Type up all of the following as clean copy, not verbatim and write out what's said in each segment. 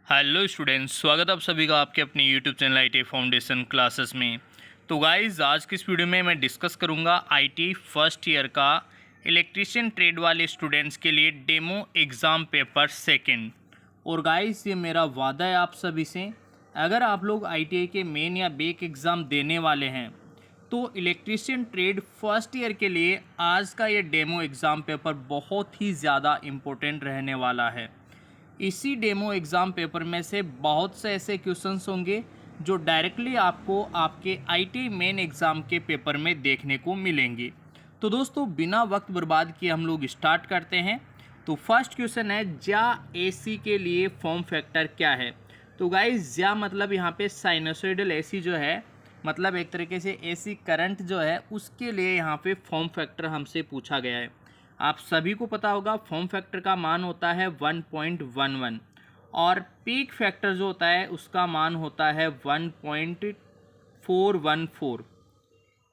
Hello students, स्वागत है आप सभी का आपके अपने YouTube channel ITI foundation classes में। तो गाइस, आज की इस वीडियो में मैं डिस्कस करूंगा आईटीआई फर्स्ट ईयर का इलेक्ट्रीशियन ट्रेड वाले स्टूडेंट्स के लिए डेमो एग्ज़ाम पेपर सेकंड। और गाइस, ये मेरा वादा है आप सभी से, अगर आप लोग आईटीआई के मेन या बेक एग्ज़ाम देने वाले हैं तो इलेक्ट्रीशियन ट्रेड फर्स्ट ईयर के लिए आज का ये डेमो एग्ज़ाम पेपर बहुत ही ज़्यादा इम्पोर्टेंट रहने वाला है। इसी डेमो एग्ज़ाम पेपर में से बहुत से ऐसे क्वेश्चंस होंगे जो डायरेक्टली आपको आपके आईटी मेन एग्ज़ाम के पेपर में देखने को मिलेंगे। तो दोस्तों, बिना वक्त बर्बाद किए हम लोग स्टार्ट करते हैं। तो फर्स्ट क्वेश्चन है, ज्या एसी के लिए फॉर्म फैक्टर क्या है। तो गाइस, ज्या मतलब यहाँ पे साइनोसॉइडल एसी जो है, मतलब एक तरीके से एसी करंट जो है उसके लिए यहाँ पे फॉर्म फैक्टर हमसे पूछा गया है। आप सभी को पता होगा फॉर्म फैक्टर का मान होता है 1.11 और पीक फैक्टर जो होता है उसका मान होता है 1.414।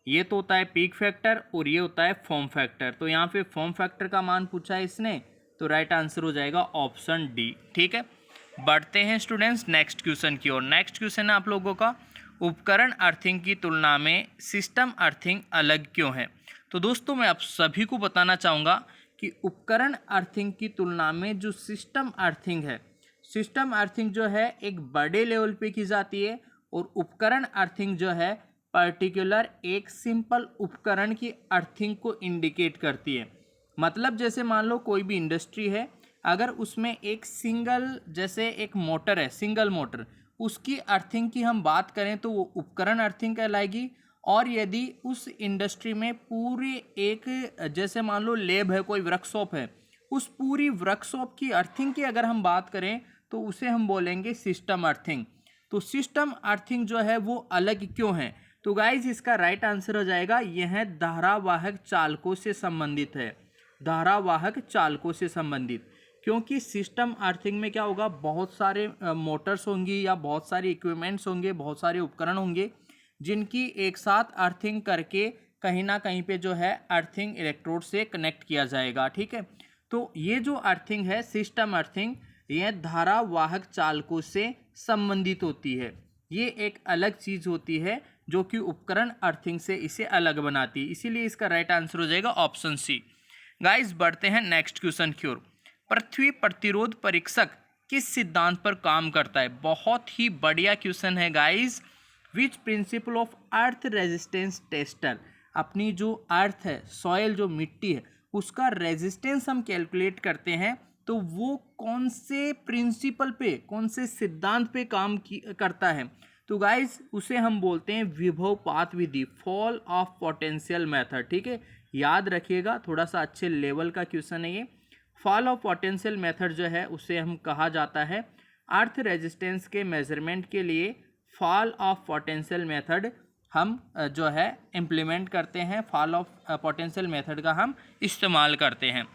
ये तो होता है पीक फैक्टर और ये होता है फॉर्म फैक्टर। तो यहाँ पे फॉर्म फैक्टर का मान पूछा है इसने, तो राइट आंसर हो जाएगा ऑप्शन डी। ठीक है, बढ़ते हैं स्टूडेंट्स नेक्स्ट क्वेश्चन की ओर। नेक्स्ट क्वेश्चन है आप लोगों का, उपकरण अर्थिंग की तुलना में सिस्टम अर्थिंग अलग क्यों है। तो दोस्तों, मैं आप सभी को बताना चाहूँगा कि उपकरण अर्थिंग की तुलना में जो सिस्टम अर्थिंग है, सिस्टम अर्थिंग जो है एक बड़े लेवल पे की जाती है और उपकरण अर्थिंग जो है पर्टिकुलर एक सिंपल उपकरण की अर्थिंग को इंडिकेट करती है। मतलब जैसे मान लो कोई भी इंडस्ट्री है, अगर उसमें एक सिंगल जैसे एक मोटर है, सिंगल मोटर, उसकी अर्थिंग की हम बात करें तो वो उपकरण अर्थिंग कहलाएगी। और यदि उस इंडस्ट्री में पूरी एक जैसे मान लो लैब है, कोई वर्कशॉप है, उस पूरी वर्कशॉप की अर्थिंग की अगर हम बात करें तो उसे हम बोलेंगे सिस्टम अर्थिंग। तो सिस्टम अर्थिंग जो है वो अलग क्यों है। तो गाइज, इसका राइट आंसर हो जाएगा यह धारावाहक चालकों से संबंधित है, धारावाहक चालकों से संबंधित। क्योंकि सिस्टम अर्थिंग में क्या होगा, बहुत सारे मोटर्स होंगी या बहुत सारे इक्विपमेंट्स होंगे, बहुत सारे उपकरण होंगे जिनकी एक साथ अर्थिंग करके कहीं ना कहीं पे जो है अर्थिंग इलेक्ट्रोड से कनेक्ट किया जाएगा। ठीक है, तो ये जो अर्थिंग है सिस्टम अर्थिंग, यह धारावाहक चालकों से संबंधित होती है। ये एक अलग चीज़ होती है जो कि उपकरण अर्थिंग से इसे अलग बनाती है, इसीलिए इसका राइट आंसर हो जाएगा ऑप्शन सी। गाइस, बढ़ते हैं नेक्स्ट क्वेश्चन की ओर। पृथ्वी प्रतिरोध परीक्षक किस सिद्धांत पर काम करता है। बहुत ही बढ़िया क्वेश्चन है guys. Which principle of earth resistance tester, अपनी जो अर्थ है, सॉयल जो मिट्टी है, उसका रेजिस्टेंस हम कैलकुलेट करते हैं तो वो कौन से प्रिंसिपल पे, कौन से सिद्धांत पे काम करता है। तो गाइस, उसे हम बोलते हैं विभवपात विधि, फॉल ऑफ पोटेंशियल मेथड। ठीक है, याद रखिएगा, थोड़ा सा अच्छे लेवल का क्वेश्चन है ये। फॉल ऑफ पोटेंशियल मेथड जो है उसे हम कहा जाता है अर्थ रेजिस्टेंस के मेजरमेंट के लिए फॉल ऑफ पोटेंशियल मेथड हम जो है इम्प्लीमेंट करते हैं, फॉल ऑफ पोटेंशियल मेथड का हम इस्तेमाल करते हैं।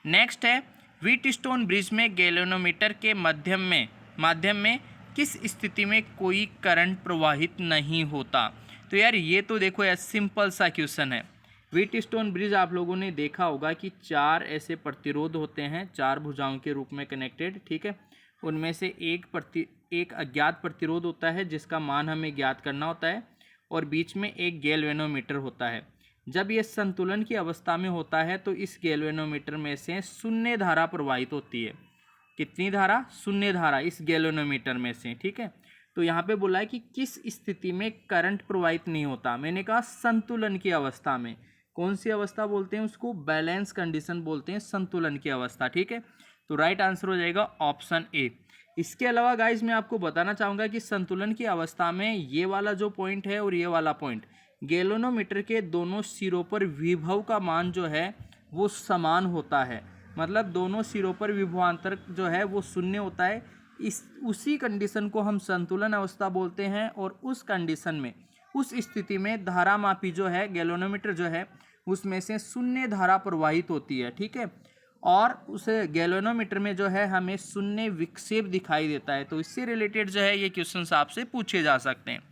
नेक्स्ट है, व्हीटस्टोन ब्रिज में गैल्वेनोमीटर के माध्यम में किस स्थिति में कोई करंट प्रवाहित नहीं होता। तो यार, ये तो देखो यार, सिंपल सा क्वेश्चन है। व्हीटस्टोन ब्रिज आप लोगों ने देखा होगा कि 4 ऐसे प्रतिरोध होते हैं, 4 भुजाओं के रूप में कनेक्टेड। ठीक है, उनमें से एक अज्ञात प्रतिरोध होता है जिसका मान हमें ज्ञात करना होता है, और बीच में एक गैल्वेनोमीटर होता है। जब यह संतुलन की अवस्था में होता है तो इस गैल्वेनोमीटर में से शून्य धारा प्रवाहित होती है। कितनी धारा? शून्य धारा इस गैल्वेनोमीटर में से। ठीक है, तो यहाँ पे बोला है कि किस स्थिति में करंट प्रवाहित नहीं होता। मैंने कहा संतुलन की अवस्था में। कौन सी अवस्था बोलते हैं उसको? बैलेंस कंडीशन बोलते हैं, संतुलन की अवस्था। ठीक है, तो राइट आंसर हो जाएगा ऑप्शन ए। इसके अलावा गाइज, मैं आपको बताना चाहूँगा कि संतुलन की अवस्था में ये वाला जो पॉइंट है और ये वाला पॉइंट, गैल्वेनोमीटर के दोनों सिरों पर विभव का मान जो है वो समान होता है। मतलब दोनों सिरों पर विभवांतर जो है वो शून्य होता है। उसी कंडीशन को हम संतुलन अवस्था बोलते हैं, और उस कंडीशन में, उस स्थिति में धारामापी जो है, गैल्वेनोमीटर जो है, उसमें से शून्य धारा प्रवाहित होती है। ठीक है, और उस गैल्वेनोमीटर में जो है हमें शून्य विक्षेप दिखाई देता है। तो इससे रिलेटेड जो है ये क्वेश्चन आपसे पूछे जा सकते हैं।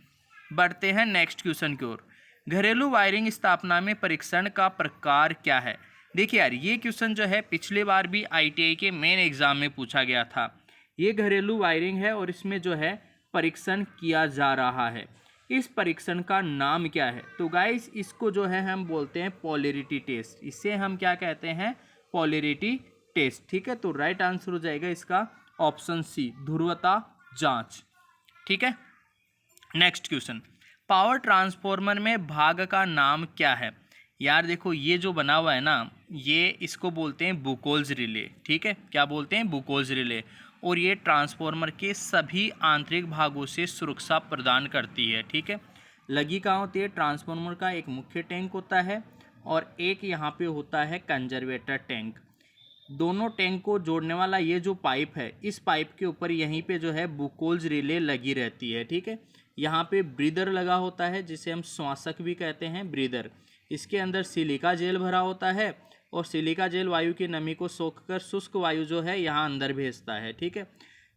बढ़ते हैं नेक्स्ट क्वेश्चन की ओर। घरेलू वायरिंग स्थापना में परीक्षण का प्रकार क्या है। देखिए यार, ये क्वेश्चन जो है पिछले बार भी आईटीआई के मेन एग्जाम में पूछा गया था। ये घरेलू वायरिंग है और इसमें जो है परीक्षण किया जा रहा है। इस परीक्षण का नाम क्या है? तो गाइस इसको जो है हम बोलते हैं पोलैरिटी टेस्ट। इसे हम क्या कहते हैं? Polarity test. ठीक है, तो राइट आंसर हो जाएगा इसका ऑप्शन सी, ध्रुवता जांच। ठीक है, नेक्स्ट क्वेश्चन, पावर ट्रांसफॉर्मर में भाग का नाम क्या है? यार देखो ये जो बना हुआ है ना, ये इसको बोलते हैं बुकोल्स रिले। ठीक है, क्या बोलते हैं? Buchholz relay. और ये ट्रांसफॉर्मर के सभी आंतरिक भागों से सुरक्षा प्रदान करती है। ठीक है, लगी कहाँ होती है? ट्रांसफॉर्मर का एक मुख्य टैंक होता है और एक यहाँ पे होता है कंजर्वेटर टैंक। दोनों टैंक को जोड़ने वाला ये जो पाइप है, इस पाइप के ऊपर यहीं पे जो है बुकोल्स रिले लगी रहती है। ठीक है, यहाँ पे ब्रीदर लगा होता है जिसे हम श्वासक भी कहते हैं, ब्रीदर। इसके अंदर सिलिका जेल भरा होता है और सिलिका जेल वायु की नमी को सोखकर शुष्क वायु जो है यहाँ अंदर भेजता है। ठीक है,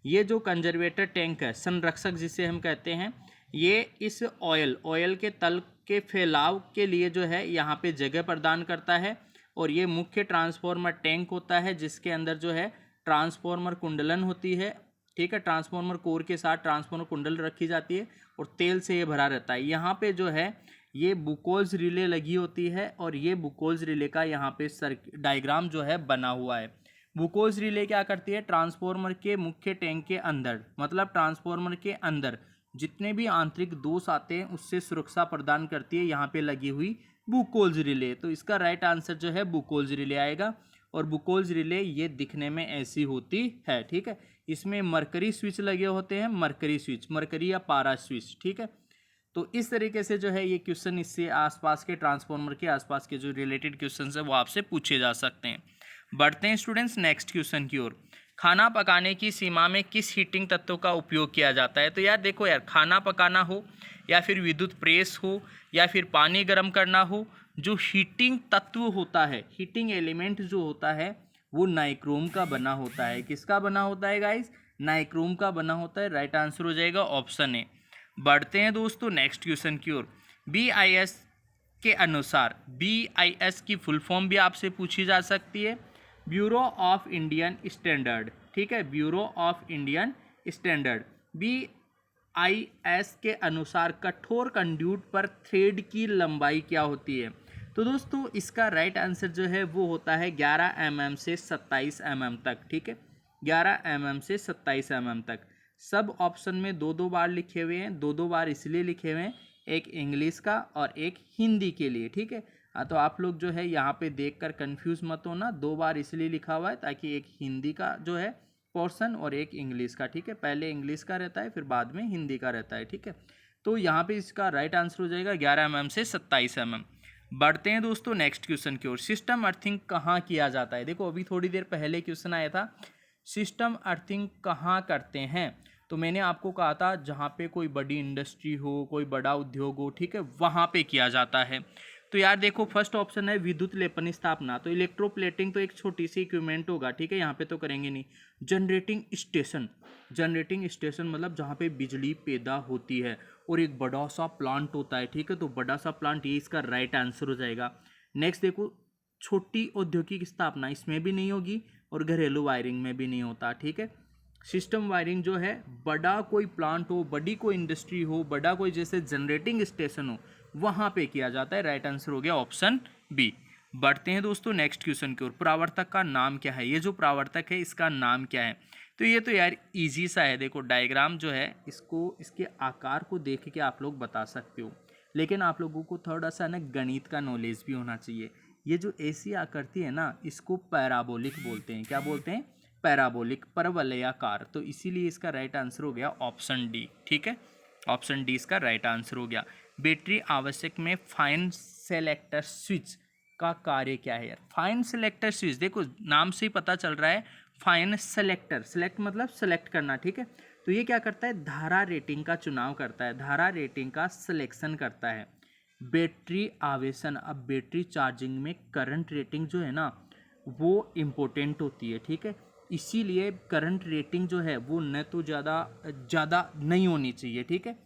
ये जो कंजर्वेटर टैंक है, संरक्षक जिसे हम कहते हैं, ये इस ऑयल के तल के फैलाव के लिए जो है यहाँ पे जगह प्रदान करता है। और ये मुख्य ट्रांसफॉर्मर टैंक होता है जिसके अंदर जो है ट्रांसफॉर्मर कुंडलन होती है। ठीक है, ट्रांसफॉर्मर कोर के साथ ट्रांसफॉर्मर कुंडल रखी जाती है और तेल से ये भरा रहता है। यहाँ पे जो है ये बुकोल्स रिले लगी होती है और ये बुकोल्स रिले का यहाँ पे डायग्राम जो है बना हुआ है। बुकोल्स रिले क्या करती है? ट्रांसफॉर्मर के मुख्य टैंक के अंदर, मतलब ट्रांसफॉर्मर के अंदर जितने भी आंतरिक दोष आते हैं उससे सुरक्षा प्रदान करती है यहाँ पे लगी हुई बुकोल्स रिले। तो इसका राइट आंसर जो है बुकोल्स रिले आएगा। और बुकोल्स रिले ये दिखने में ऐसी होती है। ठीक है, इसमें मरकरी स्विच लगे होते हैं, मरकरी स्विच, मरकरी या पारा स्विच। ठीक है, तो इस तरीके से जो है ये क्वेश्चन इससे आसपास के ट्रांसफॉर्मर के आसपास के जो रिलेटेड क्वेश्चन है वो आपसे पूछे जा सकते हैं। बढ़ते हैं स्टूडेंट्स नेक्स्ट क्वेश्चन की ओर। खाना पकाने की सीमा में किस हीटिंग तत्व का उपयोग किया जाता है? तो यार देखो यार, खाना पकाना हो या फिर विद्युत प्रेस हो या फिर पानी गर्म करना हो, जो हीटिंग तत्व होता है, हीटिंग एलिमेंट जो होता है वो नाइक्रोम का बना होता है। किसका बना होता है गाइस? नाइक्रोम का बना होता है। राइट आंसर हो जाएगा ऑप्शन ए। बढ़ते हैं दोस्तों नेक्स्ट क्वेश्चन की ओर। BIS के अनुसार, BIS की फुल फॉर्म भी आपसे पूछी जा सकती है, ब्यूरो ऑफ इंडियन स्टैंडर्ड। ठीक है, bureau of Indian standard. BIS के अनुसार कठोर कंड्यूट पर थ्रेड की लंबाई क्या होती है? तो दोस्तों इसका राइट आंसर जो है वो होता है 11 mm से 27 mm तक। ठीक है, 11 mm से 27 mm तक। सब ऑप्शन में दो दो बार लिखे हुए हैं, दो दो बार इसलिए लिखे हुए हैं, एक इंग्लिश का और एक हिंदी के लिए। ठीक है, तो आप लोग जो है यहाँ पे देखकर कंफ्यूज मत होना, दो बार इसलिए लिखा हुआ है ताकि एक हिंदी का जो है पोर्शन और एक इंग्लिश का। ठीक है, पहले इंग्लिश का रहता है फिर बाद में हिंदी का रहता है। ठीक है, तो यहाँ पे इसका राइट आंसर हो जाएगा 11 mm से 27 mm। बढ़ते हैं दोस्तों नेक्स्ट क्वेश्चन की ओर। सिस्टम अर्थिंग कहाँ किया जाता है? देखो अभी थोड़ी देर पहले क्वेश्चन आया था, सिस्टम अर्थिंग कहाँ करते हैं? तो मैंने आपको कहा था जहाँ पे कोई बड़ी इंडस्ट्री हो, कोई बड़ा उद्योग हो, ठीक है, वहाँ पे किया जाता है। तो यार देखो फर्स्ट ऑप्शन है विद्युत लेपन स्थापना, तो इलेक्ट्रोप्लेटिंग तो एक छोटी सी इक्विपमेंट होगा। ठीक है, यहाँ पे तो करेंगे नहीं। जनरेटिंग स्टेशन, जनरेटिंग स्टेशन मतलब जहाँ पे बिजली पैदा होती है और एक बड़ा सा प्लांट होता है। ठीक है, तो बड़ा सा प्लांट, ये इसका राइट आंसर हो जाएगा। नेक्स्ट देखो छोटी औद्योगिक स्थापना, इसमें भी नहीं होगी और घरेलू वायरिंग में भी नहीं होता। ठीक है, सिस्टम वायरिंग जो है बड़ा कोई प्लांट हो, बड़ी कोई इंडस्ट्री हो, बड़ा कोई जैसे जनरेटिंग स्टेशन हो, वहाँ पे किया जाता है। राइट आंसर हो गया ऑप्शन बी। बढ़ते हैं दोस्तों नेक्स्ट क्वेश्चन की ओर। परावर्तक का नाम क्या है? ये जो परावर्तक है इसका नाम क्या है? तो ये तो यार इजी सा है। देखो डायग्राम जो है इसको, इसके आकार को देख के आप लोग बता सकते हो, लेकिन आप लोगों को थोड़ा सा ना गणित का नॉलेज भी होना चाहिए। ये जो ऐसी आकृति है ना, इसको पैराबोलिक बोलते हैं। क्या बोलते हैं? पैराबोलिक, परवलयाकार। तो इसीलिए इसका राइट आंसर हो गया ऑप्शन डी। ठीक है, ऑप्शन डी इसका राइट आंसर हो गया। बैटरी आवश्यक में फाइन सेलेक्टर स्विच का कार्य क्या है? यार फाइन सेलेक्टर स्विच, देखो नाम से ही पता चल रहा है फाइन सेलेक्टर, सेलेक्ट मतलब सेलेक्ट करना। ठीक है, तो ये क्या करता है? धारा रेटिंग का चुनाव करता है, धारा रेटिंग का सिलेक्शन करता है। बैटरी आवेशन, अब बैटरी चार्जिंग में करंट रेटिंग जो है ना वो इम्पोर्टेंट होती है। ठीक है, इसीलिए करंट रेटिंग जो है वो न तो ज़्यादा नहीं होनी चाहिए। ठीक है,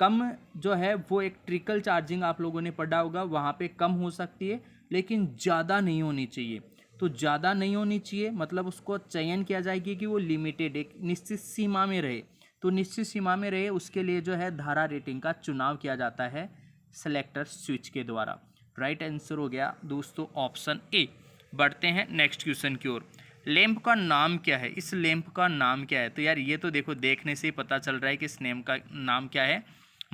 कम जो है वो एक ट्रिकल चार्जिंग आप लोगों ने पढ़ा होगा, वहाँ पे कम हो सकती है लेकिन ज़्यादा नहीं होनी चाहिए। तो ज़्यादा नहीं होनी चाहिए, मतलब उसको चयन किया जाएगी कि वो लिमिटेड एक निश्चित सीमा में रहे। तो निश्चित सीमा में रहे उसके लिए जो है धारा रेटिंग का चुनाव किया जाता है सेलेक्टर स्विच के द्वारा। राइट आंसर हो गया दोस्तों ऑप्शन ए। बढ़ते हैं नेक्स्ट क्वेश्चन की ओर। लैंप का नाम क्या है? इस लैंप का नाम क्या है? तो यार ये तो देखो देखने से ही पता चल रहा है कि इस लैंप का नाम क्या है।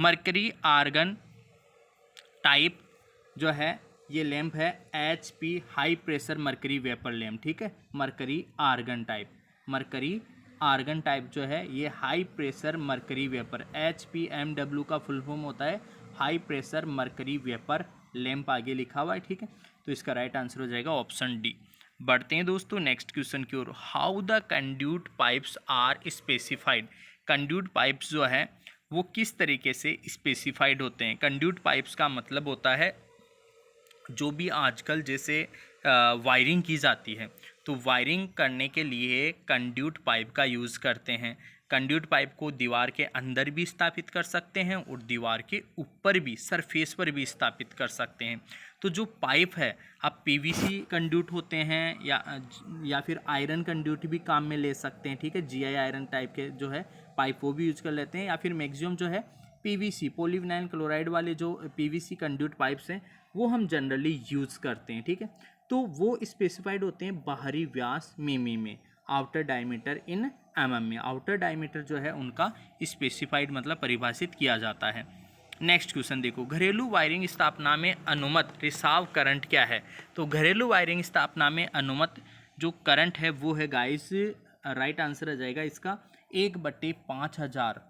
मरकरी आर्गन टाइप जो है ये लैंप है HP high pressure mercury vapour lamp. ठीक है, mercury argon type, mercury argon type जो है ये high pressure mercury vapour, HPMW का फुल फॉर्म होता है high pressure mercury vapour lamp, आगे लिखा हुआ है। ठीक है, तो इसका राइट आंसर हो जाएगा ऑप्शन डी। बढ़ते हैं दोस्तों नेक्स्ट क्वेश्चन की ओर। How the conduit pipes are specified? Conduit pipes जो है वो किस तरीके से स्पेसिफाइड होते हैं? कंड्यूट पाइप्स का मतलब होता है जो भी आजकल जैसे वायरिंग की जाती है, तो वायरिंग करने के लिए कंड्यूट पाइप का यूज़ करते हैं। कंड्यूट पाइप को दीवार के अंदर भी स्थापित कर सकते हैं और दीवार के ऊपर भी, सरफेस पर भी स्थापित कर सकते हैं। तो जो पाइप है, अब PVC कंड्यूट होते हैं या फिर आयरन कंड्यूट भी काम में ले सकते हैं। ठीक है, GI आयरन टाइप के जो है पाइप वो भी यूज कर लेते हैं, या फिर मैक्सिमम जो है PVC पॉलीविनाइल क्लोराइड वाले जो PVC कंड्यूट पाइप्स हैं वो हम जनरली यूज़ करते हैं। ठीक है, तो वो स्पेसिफाइड होते हैं बाहरी व्यास मिमी में, आउटर डायमीटर इन mm में। आउटर डायमीटर जो है उनका स्पेसिफाइड मतलब परिभाषित किया जाता है। नेक्स्ट क्वेश्चन देखो, घरेलू वायरिंग स्थापना में अनुमत रिसाव करंट क्या है? तो घरेलू वायरिंग स्थापना में अनुमत जो करंट है वो है गाइस, राइट आंसर आ जाएगा इसका 1/5000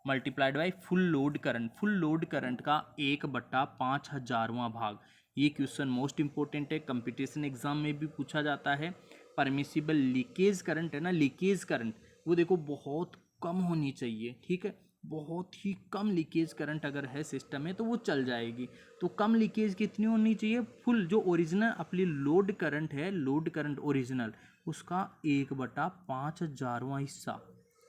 multiplied by full load current. Full load current का 1/5000वां भाग। ये क्वेश्चन मोस्ट इंपॉर्टेंट है, कंपटीशन एग्जाम में भी पूछा जाता है। परमिसिबल लीकेज करंट है ना, लीकेज करंट वो देखो बहुत कम होनी चाहिए। ठीक है, बहुत ही कम लीकेज करंट अगर है सिस्टम में तो वो चल जाएगी। तो कम लीकेज कितनी होनी चाहिए? फुल जो ओरिजिनल अपनी लोड करंट है, लोड करंट ओरिजिनल, उसका 1/5000वां हिस्सा,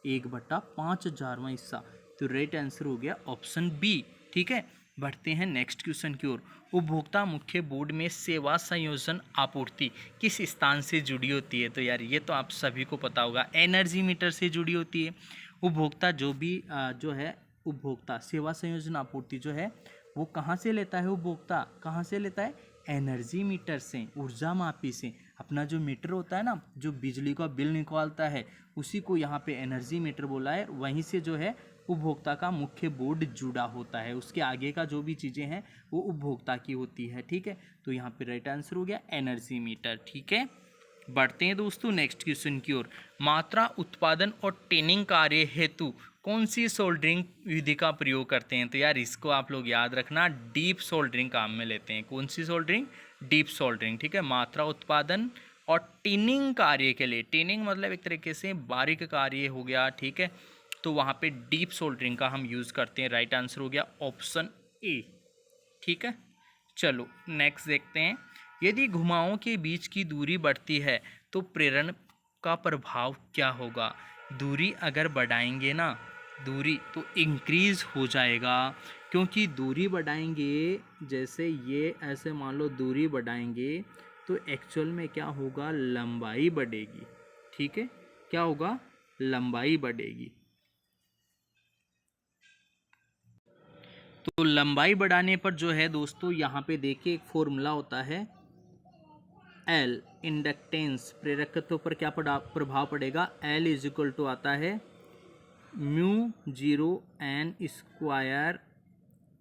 1/5000वां हिस्सा। तो राइट आंसर हो गया ऑप्शन बी। ठीक है, बढ़ते हैं नेक्स्ट क्वेश्चन की ओर। उपभोक्ता मुख्य बोर्ड में सेवा संयोजन आपूर्ति किस स्थान से जुड़ी होती है? तो यार ये तो आप सभी को पता होगा, एनर्जी मीटर से जुड़ी होती है। उपभोक्ता जो भी जो है उपभोक्ता सेवा संयोजन आपूर्ति जो है वो कहाँ से लेता है? उपभोक्ता कहाँ से लेता है? एनर्जी मीटर से, ऊर्जा मापी से। अपना जो मीटर होता है ना, जो बिजली का बिल निकालता है, उसी को यहाँ पे एनर्जी मीटर बोला है। वहीं से जो है उपभोक्ता का मुख्य बोर्ड जुड़ा होता है, उसके आगे का जो भी चीज़ें हैं वो उपभोक्ता की होती है। ठीक है, तो यहाँ पे राइट आंसर हो गया एनर्जी मीटर। ठीक है, बढ़ते हैं दोस्तों नेक्स्ट क्वेश्चन की ओर। मात्रा उत्पादन और टेनिंग कार्य हेतु कौन सी सोल्डरिंग विधि का प्रयोग करते हैं? तो यार इसको आप लोग याद रखना, डीप सोल्डरिंग काम में लेते हैं। कौन सी सोल्डरिंग? Deep soldering. ठीक है, मात्रा उत्पादन और टिनिंग कार्य के लिए, टिनिंग मतलब एक तरीके से बारीक कार्य हो गया। ठीक है, तो वहाँ पे डीप सोल्डरिंग का हम यूज़ करते हैं। राइट आंसर हो गया ऑप्शन ए। ठीक है, चलो नेक्स्ट देखते हैं। यदि घुमावों के बीच की दूरी बढ़ती है तो प्रेरण का प्रभाव क्या होगा? दूरी अगर बढ़ाएंगे ना, दूरी तो इंक्रीज हो जाएगा, क्योंकि दूरी बढ़ाएंगे, जैसे ये ऐसे मान लो दूरी बढ़ाएंगे तो एक्चुअल में क्या होगा? लंबाई बढ़ेगी। ठीक है, क्या होगा? लंबाई बढ़ेगी। तो लंबाई बढ़ाने पर जो है दोस्तों यहाँ पे देखिए एक फॉर्मूला होता है L, इंडक्टेंस प्रेरकत्व पर क्या प्रभाव पड़ेगा? L इज इक्वल टू आता है μ0n²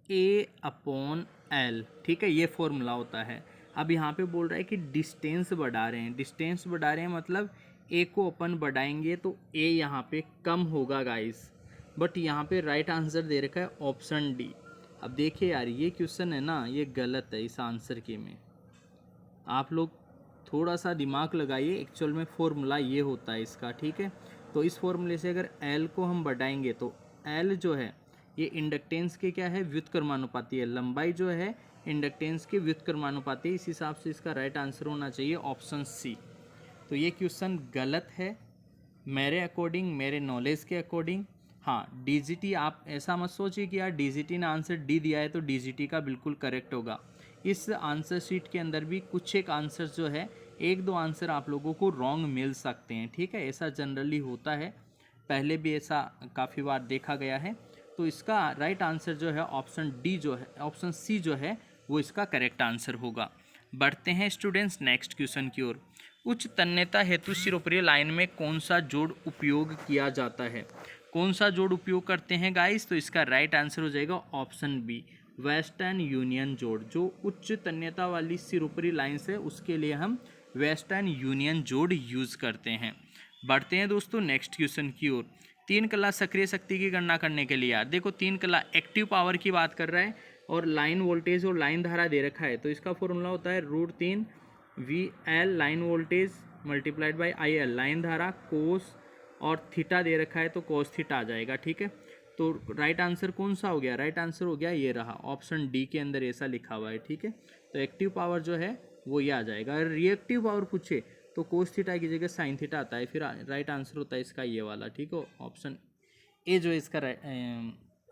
A/L। ठीक है, ये फॉर्मूला होता है। अब यहाँ पे बोल रहा है कि डिस्टेंस बढ़ा रहे हैं, डिस्टेंस बढ़ा रहे हैं मतलब A को अपन बढ़ाएंगे तो A यहाँ पे कम होगा गाइस, बट यहाँ पे राइट आंसर दे रखा है ऑप्शन डी। अब देखिए यार ये क्वेश्चन है ना, ये गलत है इस आंसर के में। आप लोग थोड़ा सा दिमाग लगाइए, एक्चुअल में फॉर्मूला ये होता है इसका। ठीक है, तो इस फॉर्मूले से अगर L को हम बढ़ाएंगे तो L जो है ये इंडक्टेंस के क्या है? व्युत्क्रमानुपाती है। लंबाई जो है इंडक्टेंस के व्युत्क्रमानुपाती है। इस हिसाब से इसका राइट आंसर होना चाहिए ऑप्शन सी। तो ये क्वेश्चन गलत है मेरे अकॉर्डिंग, मेरे नॉलेज के अकॉर्डिंग। हाँ, DGT आप ऐसा मत सोचिए कि यार DGT ने आंसर डी दिया है तो DGT का बिल्कुल करेक्ट होगा। इस आंसर शीट के अंदर भी कुछ एक आंसर जो है एक दो आंसर आप लोगों को रॉन्ग मिल सकते हैं, ठीक है, ऐसा जनरली होता है, पहले भी ऐसा काफ़ी बार देखा गया है। तो इसका राइट आंसर जो है ऑप्शन डी जो है, ऑप्शन सी जो है वो इसका करेक्ट आंसर होगा। बढ़ते हैं स्टूडेंट्स नेक्स्ट क्वेश्चन की ओर। उच्च तन्यता हेतु सिरोपरीय लाइन में कौन सा जोड़ उपयोग किया जाता है? कौन सा जोड़ उपयोग करते हैं गाइस? तो इसका राइट आंसर हो जाएगा ऑप्शन बी, वेस्टर्न यूनियन जोड़। जो उच्च तन्यता वाली सिरोपरी लाइन्स है उसके लिए हम वेस्टर्न यूनियन जोड़ यूज करते हैं। बढ़ते हैं दोस्तों नेक्स्ट क्वेश्चन की ओर। तीन कला सक्रिय शक्ति की गणना करने के लिए, यार देखो तीन कला एक्टिव पावर की बात कर रहा है और लाइन वोल्टेज और लाइन धारा दे रखा है, तो इसका फॉर्मूला होता है √3 VL line voltage multiplied by IL line धारा, कोस और थीटा दे रखा है तो कोस थीटा आ जाएगा, ठीक है। तो राइट आंसर कौन सा हो गया? राइट आंसर हो गया ये रहा, ऑप्शन डी के अंदर ऐसा लिखा हुआ है, ठीक है। तो एक्टिव पावर जो है वो ये आ जाएगा। अगर रिएक्टिव पावर पूछे तो कोस थीटा की जगह साइन थीटा आता है, फिर राइट आंसर होता है इसका ये वाला, ठीक है। ऑप्शन ए जो है इसका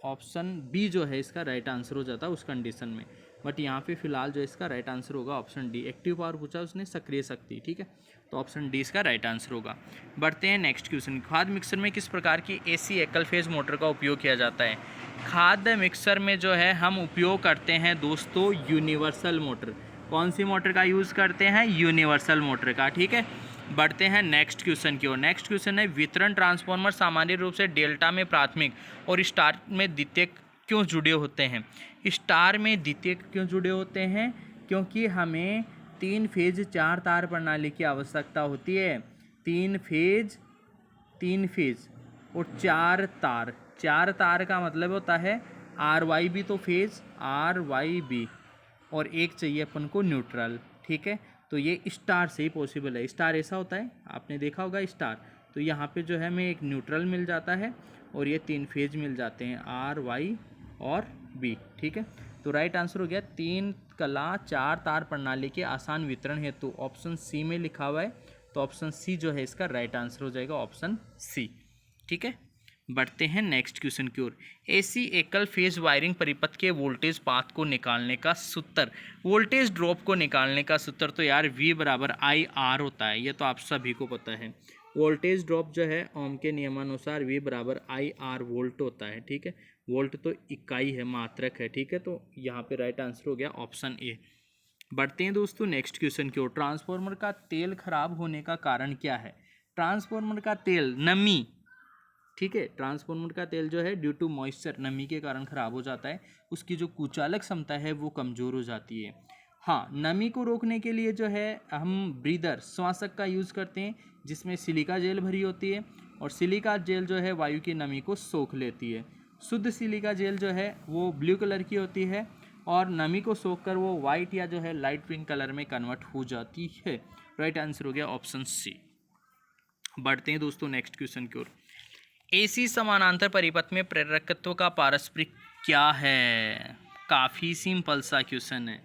ऑप्शन बी जो है इसका राइट आंसर हो जाता है उस कंडीशन में, बट यहाँ पे फिलहाल जो इसका राइट आंसर होगा ऑप्शन डी। एक्टिव पावर पूछा उसने, सक्रिय शक्ति, ठीक है, तो ऑप्शन डी इसका राइट आंसर होगा। बढ़ते हैं नेक्स्ट क्वेश्चन। खाद मिक्सर में किस प्रकार की AC एकल फेज मोटर का उपयोग किया जाता है? खाद मिक्सर में जो है हम उपयोग करते हैं दोस्तों यूनिवर्सल मोटर। कौन सी मोटर का यूज़ करते हैं? यूनिवर्सल मोटर का, ठीक है। बढ़ते हैं नेक्स्ट क्वेश्चन की ओर। नेक्स्ट क्वेश्चन है वितरण ट्रांसफार्मर सामान्य रूप से डेल्टा में प्राथमिक और स्टार में द्वितीयक क्यों जुड़े होते हैं? स्टार में द्वितीयक क्यों जुड़े होते हैं? क्योंकि हमें 3 फेज 4 तार प्रणाली की आवश्यकता होती है। 3 फेज और 4 तार। 4 तार का मतलब होता है RYB, तो फेज RYB, और एक चाहिए अपन को न्यूट्रल, ठीक है। तो ये स्टार से ही पॉसिबल है। स्टार ऐसा होता है, आपने देखा होगा स्टार, तो यहाँ पे जो है हमें एक न्यूट्रल मिल जाता है और ये 3 फेज मिल जाते हैं RY और B, ठीक है। तो राइट आंसर हो गया 3 कला 4 तार प्रणाली के आसान वितरण हेतु, ऑप्शन सी में लिखा हुआ है, तो ऑप्शन सी जो है इसका राइट आंसर हो जाएगा ऑप्शन सी, ठीक है। बढ़ते हैं नेक्स्ट क्वेश्चन की ओर। AC एकल फेज वायरिंग परिपथ के वोल्टेज पाथ को निकालने का सूत्र, वोल्टेज ड्रॉप को निकालने का सूत्र तो यार V बराबर IR होता है, ये तो आप सभी को पता है। वोल्टेज ड्रॉप जो है ओम के नियमानुसार V बराबर IR वोल्ट होता है, ठीक है। वोल्ट तो इकाई है, मात्रक है, ठीक है। तो यहाँ पे राइट आंसर हो गया ऑप्शन ए। बढ़ते हैं दोस्तों नेक्स्ट क्वेश्चन की ओर। ट्रांसफार्मर का तेल खराब होने का कारण क्या है? ट्रांसफार्मर का तेल, नमी, ठीक है। ट्रांसफार्मर का तेल जो है ड्यू टू मॉइस्चर, नमी के कारण खराब हो जाता है, उसकी जो कुचालक क्षमता है वो कमज़ोर हो जाती है। हाँ, नमी को रोकने के लिए जो है हम ब्रीदर, श्वासक का यूज़ करते हैं जिसमें सिलिका जेल भरी होती है, और सिलिका जेल जो है वायु की नमी को सोख लेती है। शुद्ध सिलिका जेल जो है वो ब्लू कलर की होती है और नमी को सोख कर वो वाइट या जो है लाइट पिंक कलर में कन्वर्ट हो जाती है। राइट आंसर हो गया ऑप्शन सी। बढ़ते हैं दोस्तों नेक्स्ट क्वेश्चन की ओर। AC समानांतर परिपथ में प्रेरकत्व का पारस्परिक क्या है? काफ़ी सिंपल सा क्वेश्चन है।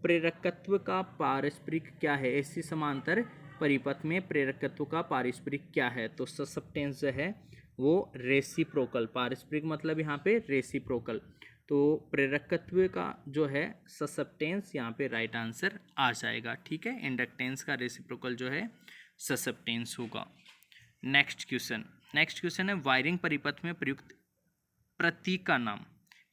प्रेरकत्व का पारस्परिक क्या है? AC समांतर परिपथ में प्रेरकत्व का पारस्परिक क्या है? तो ससेप्टेंस जो है वो रेसिप्रोकल, पारस्परिक मतलब यहाँ पे रेसिप्रोकल, तो प्रेरकत्व का जो है ससेप्टेंस यहाँ पे राइट आंसर आ जाएगा, ठीक है। इंडक्टेंस का रेसिप्रोकल जो है ससेप्टेंस होगा। नेक्स्ट क्वेश्चन है वायरिंग परिपथ में प्रयुक्त प्रतीक का नाम।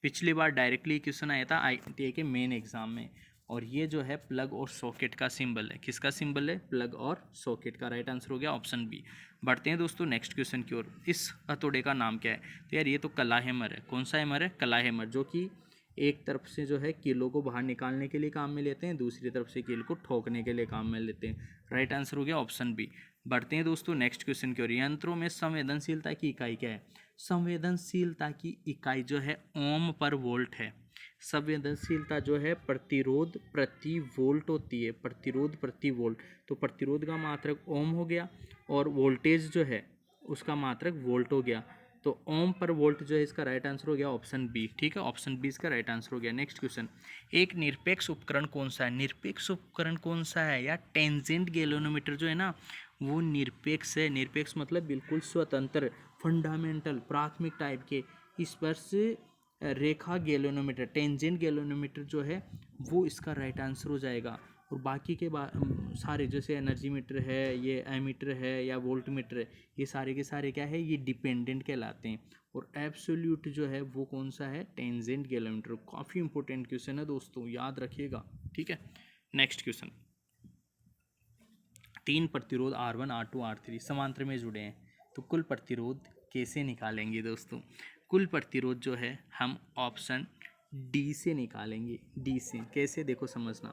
पिछली बार डायरेक्टली क्वेश्चन आया था IITA के मेन एग्जाम में, और ये जो है प्लग और सॉकेट का सिंबल है। किसका सिंबल है? प्लग और सॉकेट का। राइट आंसर हो गया ऑप्शन बी। बढ़ते हैं दोस्तों नेक्स्ट क्वेश्चन की ओर। इस हथौड़े का नाम क्या है? तो यार ये तो कला हैमर है। कौन सा हैमर है? कला हैमर, जो कि एक तरफ से जो है कीलों को बाहर निकालने के लिए काम में लेते हैं, दूसरी तरफ से कील को ठोकने के लिए काम में लेते हैं। राइट आंसर हो गया ऑप्शन बी। बढ़ते हैं दोस्तों नेक्स्ट क्वेश्चन की ओर। यंत्रों में संवेदनशीलता की इकाई क्या है? संवेदनशीलता की इकाई जो है ओम पर वोल्ट है। संवेदनशीलता जो है प्रतिरोध प्रति वोल्ट होती है, प्रतिरोध प्रति वोल्ट। तो प्रतिरोध का मात्रक ओम हो गया और वोल्टेज जो है उसका मात्रक वोल्ट हो गया, तो ओम पर वोल्ट जो है इसका राइट आंसर हो गया ऑप्शन बी, ठीक है। ऑप्शन बी इसका राइट आंसर हो गया। नेक्स्ट क्वेश्चन, एक निरपेक्ष उपकरण कौन सा है? निरपेक्ष उपकरण कौन सा है? या टेंजेंट गैल्वेनोमीटर जो है ना वो निरपेक्ष है। निरपेक्ष मतलब बिल्कुल स्वतंत्र, फंडामेंटल, प्राथमिक टाइप के। स्पर्श रेखा गैल्वेनोमीटर, टेंजेंट गैल्वेनोमीटर जो है वो इसका राइट आंसर हो जाएगा। और बाकी के सारे जैसे एनर्जी मीटर है, ये एमीटर है या वोल्ट मीटर है, ये सारे के सारे क्या है, ये डिपेंडेंट कहलाते हैं। और एब्सोल्यूट जो है वो कौन सा है, टेंजेंट गैलोमीटर। काफ़ी इंपॉर्टेंट क्वेश्चन है दोस्तों, याद रखिएगा, ठीक है। नेक्स्ट क्वेश्चन, 3 प्रतिरोध R1 R2 R3 समांतर में जुड़े हैं, तो कुल प्रतिरोध कैसे निकालेंगे दोस्तों। कुल प्रतिरोध जो है हम ऑप्शन डी से निकालेंगे। डी से कैसे, देखो समझना,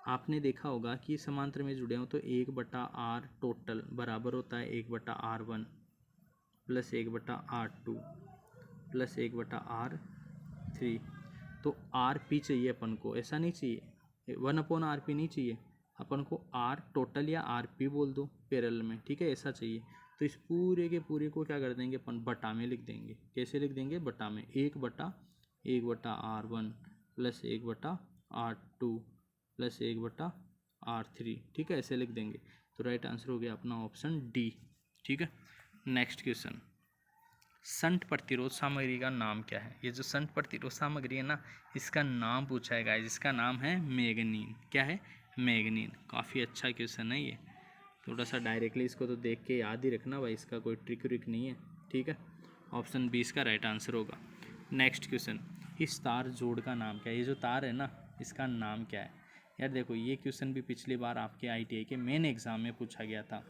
आपने देखा होगा कि समांतर में जुड़े हो तो 1/R टोटल बराबर होता है 1/R1 plus 1/R2 plus 1/R3। तो RP चाहिए अपन को, ऐसा नहीं चाहिए 1/RP नहीं चाहिए अपन को, R टोटल या RP बोल दो पैरेलल में, ठीक है, ऐसा चाहिए। तो इस पूरे के पूरे को क्या कर देंगे अपन, बटा में लिख देंगे। कैसे लिख देंगे, बटा में, 1/R1 plus 1/R2 plus 1/R3, ठीक है, ऐसे लिख देंगे। तो राइट आंसर हो गया अपना ऑप्शन डी, ठीक है। नेक्स्ट क्वेश्चन, संट प्रतिरोध सामग्री का नाम क्या है। ये जो संट प्रतिरोध सामग्री है ना, इसका नाम पूछा है गाइस, इसका नाम है मैग्नीन। क्या है, मैग्नीन। काफ़ी अच्छा क्वेश्चन है ये, थोड़ा सा डायरेक्टली इसको तो देख के याद ही रखना भाई, इसका कोई ट्रिक व्रिक नहीं है, ठीक है। ऑप्शन 20 का राइट आंसर होगा। नेक्स्ट क्वेश्चन, इस तार जोड़ का नाम क्या है। ये जो तार है ना, इसका नाम क्या है। यार देखो, ये क्वेश्चन भी पिछली बार आपके ITI के मेन एग्जाम में पूछा गया था।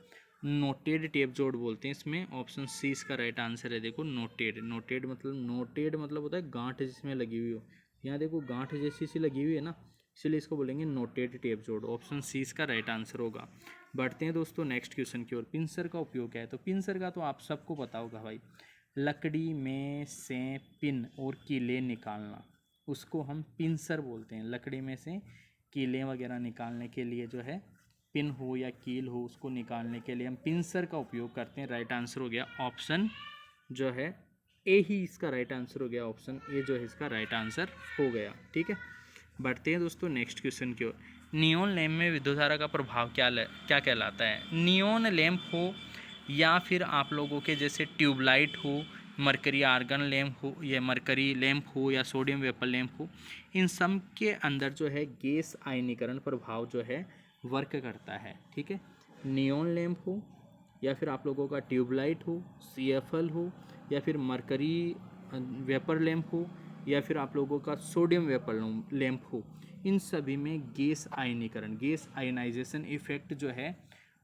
नोटेड टेप जोड़ बोलते हैं इसमें। ऑप्शन सी इसका राइट आंसर है। देखो नोटेड, नोटेड मतलब होता है गांठ जिसमें लगी हुई हो। यहाँ देखो गांठ जैसी सी लगी हुई है ना, इसलिए इसको बोलेंगे नोटेड टेप जोड़। ऑप्शन सी इसका राइट आंसर होगा। बढ़ते हैं दोस्तों नेक्स्ट क्वेश्चन की ओर। पिंसर का उपयोग क्या है। तो पिंसर का तो आप सबको पता होगा भाई, लकड़ी में से पिन और कीले निकालना, उसको हम पिंसर बोलते हैं। लकड़ी में से कीले वगैरह निकालने के लिए जो है, पिन हो या कील हो, उसको निकालने के लिए हम पिंसर का उपयोग करते हैं। राइट आंसर हो गया ऑप्शन जो है ए ही इसका राइट आंसर हो गया। ऑप्शन ए जो है इसका राइट आंसर हो गया, ठीक है। बढ़ते हैं दोस्तों नेक्स्ट क्वेश्चन की ओर। नियॉन लैम्प में विद्युत धारा का प्रभाव क्या कहलाता है। नियॉन लैम्प हो या फिर आप लोगों के जैसे ट्यूबलाइट हो, मरकरी आर्गन लैम्प हो, या मरकरी लैम्प हो, या सोडियम वेपर लैम्प हो, इन सब के अंदर जो है गैस आयनीकरण प्रभाव जो है वर्क करता है, ठीक है। नियॉन लैम्प हो या फिर आप लोगों का ट्यूबलाइट हो, CFL हो, या फिर मरकरी वेपर लैम्प हो, या फिर आप लोगों का सोडियम वेपर लैम्प हो, इन सभी में गैस आयनीकरण, गैस आयनाइजेशन इफेक्ट जो है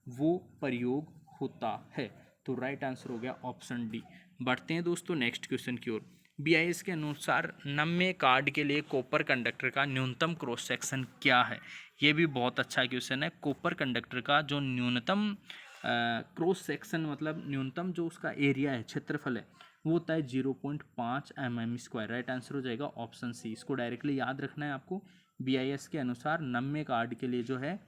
वो प्रयोग होता है। तो राइट आंसर हो गया ऑप्शन डी। बढ़ते हैं दोस्तों नेक्स्ट क्वेश्चन की ओर। BIS के अनुसार नम्य कार्ड के लिए कॉपर कंडक्टर का न्यूनतम क्रॉस सेक्शन क्या है। ये भी बहुत अच्छा क्वेश्चन है। कॉपर कंडक्टर का जो न्यूनतम क्रॉस सेक्शन, मतलब न्यूनतम जो उसका एरिया है, क्षेत्रफल है, वो होता है 0.5 mm²। राइट आंसर हो जाएगा ऑप्शन सी। इसको डायरेक्टली याद रखना है आपको। BIS के अनुसार नम्य कार्ड के लिए जो है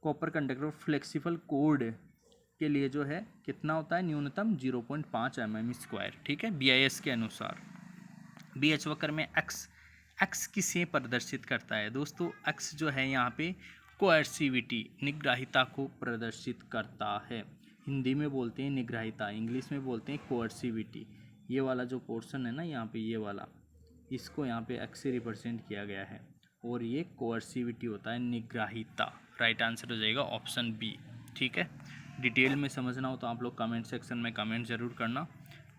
कॉपर कंडक्टर फ्लेक्सिबल कोड के लिए जो है कितना होता है, न्यूनतम 0.5 mm², ठीक है, BIS के अनुसार। BH वक्र में एक्स किसे प्रदर्शित करता है दोस्तों। एक्स जो है यहाँ पे कोएर्सिविटी, निग्राहिता को प्रदर्शित करता है। हिंदी में बोलते हैं निग्राहिता, इंग्लिश में बोलते हैं कोएर्सिविटी। ये वाला जो पोर्शन है ना यहाँ पे, ये वाला, इसको यहाँ पे एक्स से रिप्रेजेंट किया गया है, और ये कोएर्सिविटी होता है निग्राहिता। राइट आंसर हो जाएगा ऑप्शन बी, ठीक है। डिटेल में समझना हो तो आप लोग कमेंट सेक्शन में कमेंट ज़रूर करना,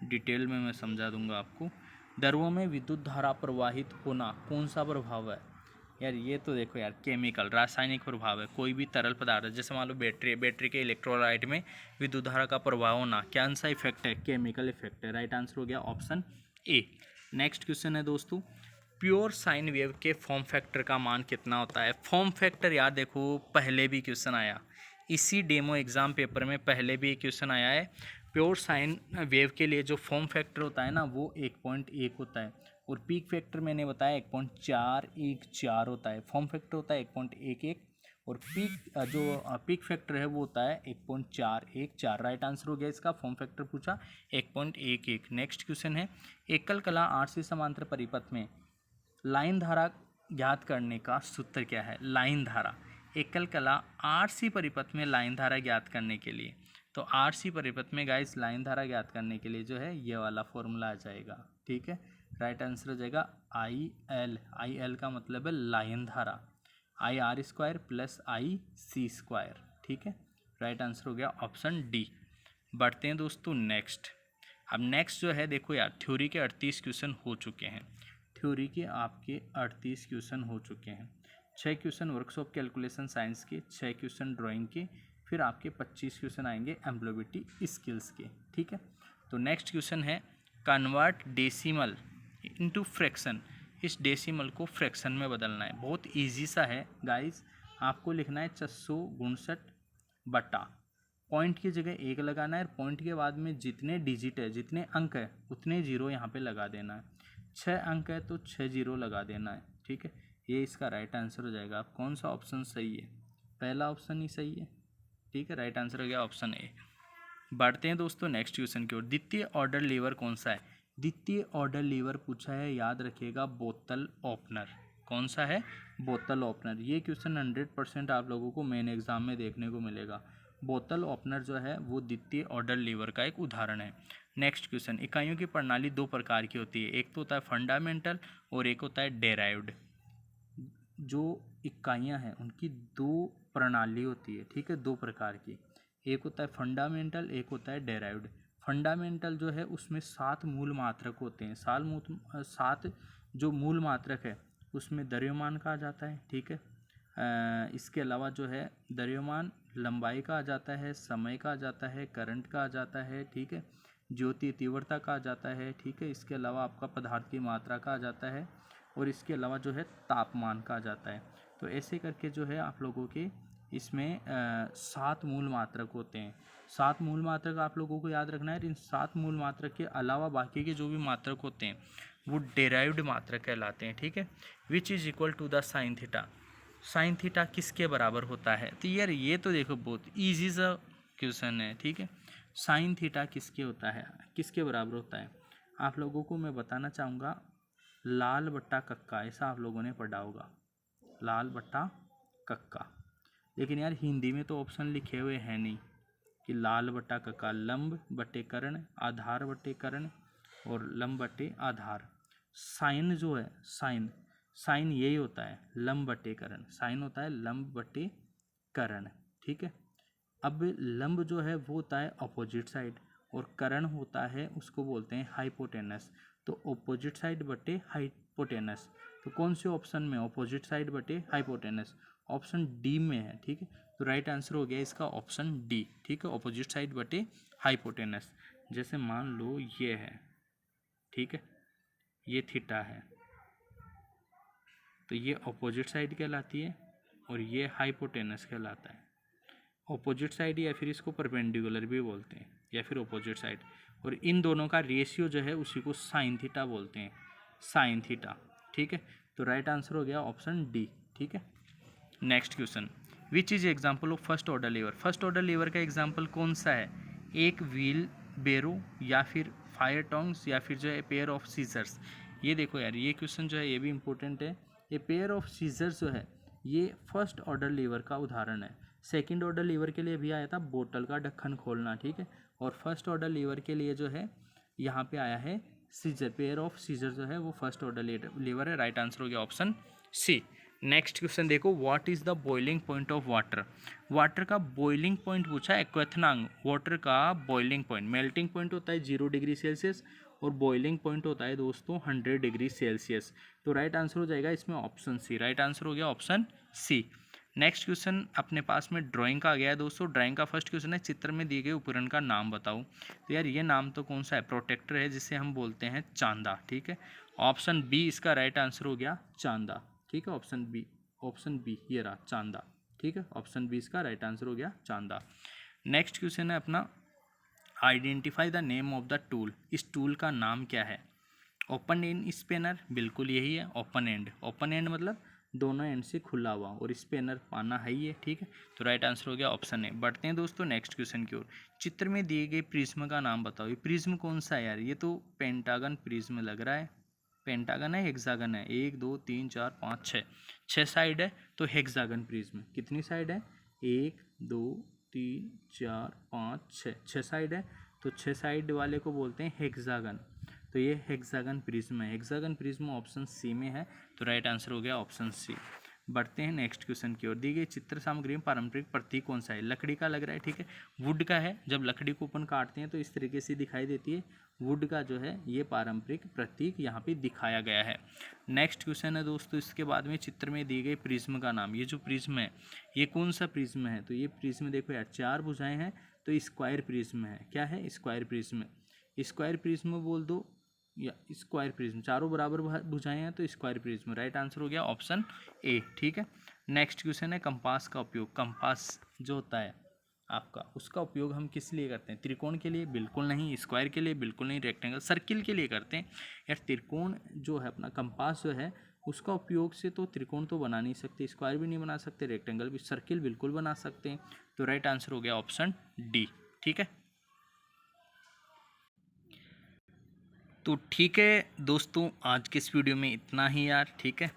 डिटेल में मैं समझा दूंगा आपको। द्रवों में विद्युत धारा प्रवाहित होना कौन सा प्रभाव है। यार ये तो देखो यार, केमिकल, रासायनिक प्रभाव है। कोई भी तरल पदार्थ है, जैसे मान लो बैटरी के इलेक्ट्रोलाइट में विद्युत धारा का प्रभाव होना, क्या सा इफेक्ट है, केमिकल इफेक्ट है। राइट आंसर हो गया ऑप्शन ए। नेक्स्ट क्वेश्चन है दोस्तों, प्योर साइन वेव के फॉर्म फैक्टर का मान कितना होता है। फॉर्म फैक्टर यार देखो, पहले भी क्वेश्चन आया, इसी डेमो एग्जाम पेपर में पहले भी क्वेश्चन आया है। प्योर साइन वेव के लिए जो फॉर्म फैक्टर होता है ना, वो 1.1 होता है, और पीक फैक्टर मैंने बताया 1.414 होता है। फॉर्म फैक्टर होता है 1.11, और पीक फैक्टर है वो होता है 1.414। राइट आंसर हो गया इसका। फॉर्म फैक्टर पूछा 1.11। नेक्स्ट क्वेश्चन है, एकल कला RC समांतर परिपथ में लाइन धारा ज्ञात करने का सूत्र क्या है। लाइन धारा, एकल कला RC परिपथ में लाइन धारा ज्ञात करने के लिए, तो RC परिपथ में गाइस लाइन धारा ज्ञात करने के लिए जो है ये वाला फॉर्मूला आ जाएगा, ठीक है। राइट आंसर हो जाएगा IL। IL का मतलब है लाइन धारा। I R square plus I C square, ठीक है। राइट आंसर हो गया ऑप्शन डी। बढ़ते हैं दोस्तों नेक्स्ट। अब नेक्स्ट जो है देखो यार, थ्योरी के 38 क्वेश्चन हो चुके हैं। थ्योरी के आपके 38 क्वेश्चन हो चुके हैं। 6 क्वेश्चन वर्कशॉप कैलकुलेशन साइंस के, 6 क्वेश्चन ड्राइंग के, फिर आपके 25 क्वेश्चन आएंगे एम्प्लॉयबिलिटी स्किल्स के, ठीक है। तो नेक्स्ट क्वेश्चन है कन्वर्ट डेसिमल इनटू फ्रैक्शन। इस डेसिमल को फ्रैक्शन में बदलना है। बहुत इजी सा है गाइस। आपको लिखना है 659 बटा, पॉइंट की जगह 1 लगाना है, पॉइंट के बाद में जितने डिजिट है, जितने अंक है, उतने जीरो यहाँ पे लगा देना है। 6 अंक है तो 6 जीरो लगा देना है, ठीक है। ये इसका राइट आंसर हो जाएगा। अब कौन सा ऑप्शन सही है? पहला ऑप्शन ही सही है, ठीक है। राइट आंसर हो गया ऑप्शन ए। बढ़ते हैं दोस्तों नेक्स्ट क्वेश्चन की ओर। द्वितीय ऑर्डर लीवर कौन सा है? द्वितीय ऑर्डर लीवर पूछा है, याद रखिएगा, बोतल ओपनर। कौन सा है? बोतल ओपनर। ये क्वेश्चन 100% आप लोगों को मेन एग्जाम में देखने को मिलेगा। बोतल ओपनर जो है वो द्वितीय ऑर्डर लीवर का एक उदाहरण है। नेक्स्ट क्वेश्चन, इकाइयों की प्रणाली दो प्रकार की होती है। एक तो होता है फंडामेंटल और एक होता है डेराइव्ड। जो इकाइयाँ हैं उनकी दो प्रणाली होती है, ठीक है, दो प्रकार की। एक होता है फंडामेंटल, एक होता है डेराइव्ड। फंडामेंटल जो है उसमें 7 मूल मात्रक होते हैं। 7 जो मूल मात्रक है उसमें द्रव्यमान कहा जाता है, ठीक है। इसके अलावा जो है द्रव्यमान, लंबाई कहा जाता है, समय कहा जाता है, करंट कहा जाता है, ठीक है, ज्योति तीव्रता कहा जाता है, ठीक है। इसके अलावा आपका पदार्थ की मात्रा कहा जाता है और इसके अलावा जो है तापमान कहा जाता है। तो ऐसे करके जो है आप लोगों के इसमें 7 मूल मात्रक होते हैं। 7 मूल मात्रक आप लोगों को याद रखना है। इन 7 मूल मात्रक के अलावा बाकी के जो भी मात्रक होते हैं वो डेराइव्ड मात्रक कहलाते हैं, ठीक है। Which is equal to the sine theta. Sine theta किसके बराबर होता है? तो यार ये तो देखो बहुत ईजी सा क्वेश्चन है, ठीक है। साइन थीटा किसके होता है, किसके बराबर होता है? आप लोगों को मैं बताना चाहूँगा, लाल बट्टा कक्का, ऐसा आप लोगों ने पढ़ा होगा, लाल बट्टा कक्का। लेकिन यार हिंदी में तो ऑप्शन लिखे हुए हैं नहीं कि लाल बट्टा कक्का, लंब बट्टे कर्ण, आधार बट्टे कर्ण और लंब बट्टे आधार। साइन जो है, साइन साइन यही होता है, लंब बट्टे कर्ण। साइन होता है लंब बट्टे कर्ण, ठीक है। अब लंब जो है वो होता है अपोजिट साइड और कर्ण होता है, उसको बोलते हैं हाइपोटेनस। तो अपोजिट साइड बटे हाइपोटेनस, तो कौन से ऑप्शन में? अपोजिट साइड बटे हाइपोटेनस, ऑप्शन डी में है, ठीक है। तो राइट आंसर हो गया इसका ऑप्शन डी, ठीक है, अपोजिट साइड बटे हाइपोटेनस। जैसे मान लो ये है, ठीक है, ये थीटा है, तो ये अपोजिट साइड कहलाती है और ये हाइपोटेनस कहलाता है। ऑपोजिट साइड या फिर इसको परपेंडिकुलर भी बोलते हैं या फिर ऑपोजिट साइड, और इन दोनों का रेशियो जो है उसी को साइन थीटा बोलते हैं, साइन थीटा, ठीक है। तो राइट आंसर हो गया ऑप्शन डी, ठीक है। Next question, which is example of first order liver. First order liver का एग्जाम्पल कौन सा है? एक व्हील बेरो या फिर फायर टोंग्स या फिर जो है पेयर ऑफ सीजर्स। ये देखो यार, ये क्वेश्चन जो है ये भी इंपॉर्टेंट है। ये पेयर ऑफ सीजर्स जो है ये फर्स्ट ऑर्डर लीवर का उदाहरण है। सेकंड ऑर्डर लीवर के लिए भी आया था बोतल का ढक्कन खोलना, ठीक है। और फर्स्ट ऑर्डर लीवर के लिए जो है यहाँ पे आया है सीजर, पेयर ऑफ सीजर जो है वो फर्स्ट ऑर्डर लीवर है। राइट आंसर हो गया ऑप्शन सी। नेक्स्ट क्वेश्चन देखो, what is the boiling point of water. Water का बॉइलिंग पॉइंट पूछा है, क्वेथनांग। वाटर का बॉइलिंग पॉइंट, मेल्टिंग पॉइंट होता है 0 डिग्री सेल्सियस और बॉइलिंग पॉइंट होता है दोस्तों 100 डिग्री सेल्सियस। तो राइट आंसर हो जाएगा इसमें ऑप्शन सी। राइट आंसर हो गया ऑप्शन सी। नेक्स्ट क्वेश्चन अपने पास में ड्राइंग का आ गया है दोस्तों। ड्राइंग का फर्स्ट क्वेश्चन है, चित्र में दिए गए उपकरण का नाम बताओ। तो यार ये नाम तो कौन सा है? प्रोटेक्टर है, जिसे हम बोलते हैं चांदा, ठीक है। ऑप्शन बी इसका राइट आंसर हो गया, चांदा, ठीक है। ऑप्शन बी, ऑप्शन बी ये रहा चांदा, ठीक है। ऑप्शन बी इसका राइट आंसर हो गया चांदा। नेक्स्ट क्वेश्चन है अपना, identify the name of the tool. इस टूल का नाम क्या है? ओपन एंड स्पेनर, बिल्कुल यही है, ओपन एंड। ओपन एंड मतलब दोनों एंड से खुला हुआ, और स्पेनर पाना है ही है, ठीक है। तो राइट आंसर हो गया ऑप्शन ए। बढ़ते हैं दोस्तों नेक्स्ट क्वेश्चन की ओर। चित्र में दिए गए प्रिज्म का नाम बताओ। ये प्रिज्म कौन सा है यार? ये तो पेंटागन प्रिज्म लग रहा है। पेंटागन है, हेक्सागन है? 1 2 3 4 5 6, 6 साइड है तो हेक्सागन प्रिज्म। कितनी साइड है? 1 2 3 4 5 6, 6 साइड है तो 6 साइड वाले को बोलते हैं हेक्सागन। तो ये हेक्सागन प्रिज्म है। हेक्सागन प्रिज्म ऑप्शन सी में है, तो राइट आंसर हो गया ऑप्शन सी। बढ़ते हैं नेक्स्ट क्वेश्चन की ओर। दी गई चित्र सामग्री में पारंपरिक प्रतीक कौन सा है? लकड़ी का लग रहा है, ठीक है, वुड का है। जब लकड़ी को अपन काटते हैं तो इस तरीके से दिखाई देती है, वुड का जो है ये पारंपरिक प्रतीक यहाँ पे दिखाया गया है। नेक्स्ट क्वेश्चन है दोस्तों, इसके बाद में चित्र में दी गई प्रिज्म का नाम। ये जो प्रिज्म है ये कौन सा प्रिज्म है? तो ये प्रिज्म देखो यार, 4 भुजाएं हैं तो स्क्वायर प्रिज्म है। क्या है? Square prism. स्क्वायर प्रिज्म बोल दो या स्क्वायर प्रिज्म, चारों बराबर भुजाएं हैं तो स्क्वायर प्रिज्म। राइट आंसर हो गया ऑप्शन ए, ठीक है। नेक्स्ट क्वेश्चन है कंपास का उपयोग। कंपास जो होता है आपका, उसका उपयोग हम किस लिए करते हैं? त्रिकोण के लिए? बिल्कुल नहीं। स्क्वायर के लिए? बिल्कुल नहीं। रेक्टेंगल, सर्किल के लिए करते हैं यार। त्रिकोण जो है अपना कंपास जो है उसका उपयोग से तो त्रिकोण तो बना नहीं सकते, स्क्वायर भी नहीं बना सकते, रेक्टेंगल भी, सर्किल बिल्कुल बना सकते हैं। तो राइट आंसर हो गया ऑप्शन डी, ठीक है। तो ठीक है दोस्तों, आज के इस वीडियो में इतना ही यार, ठीक है।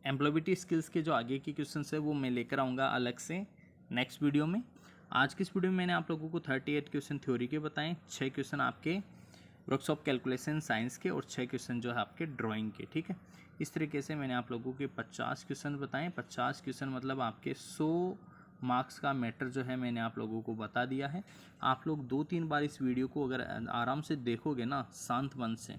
एम्प्लॉयबिलिटी स्किल्स के जो आगे के क्वेश्चन है वो मैं लेकर आऊँगा अलग से नेक्स्ट वीडियो में। आज के इस वीडियो में मैंने आप लोगों को 38 क्वेश्चन थ्योरी के बताएं, 6 क्वेश्चन आपके वर्कशॉप कैलकुलेशन साइंस के और 6 क्वेश्चन जो है आपके ड्राइंग के, ठीक है। इस तरीके से मैंने आप लोगों के 50 क्वेश्चन बताएं। 50 क्वेश्चन मतलब आपके 100 मार्क्स का मैटर जो है मैंने आप लोगों को बता दिया है। आप लोग 2-3 बार इस वीडियो को अगर आराम से देखोगे ना, शांत मन से,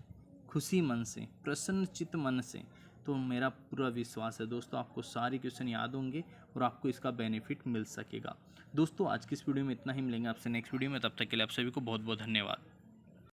खुशी मन से, प्रसन्नचित्त मन से, तो मेरा पूरा विश्वास है दोस्तों आपको सारे क्वेश्चन याद होंगे और आपको इसका बेनिफिट मिल सकेगा। दोस्तों आज की इस वीडियो में इतना ही, मिलेंगे आपसे नेक्स्ट वीडियो में, तब तक के लिए आप सभी को बहुत बहुत धन्यवाद।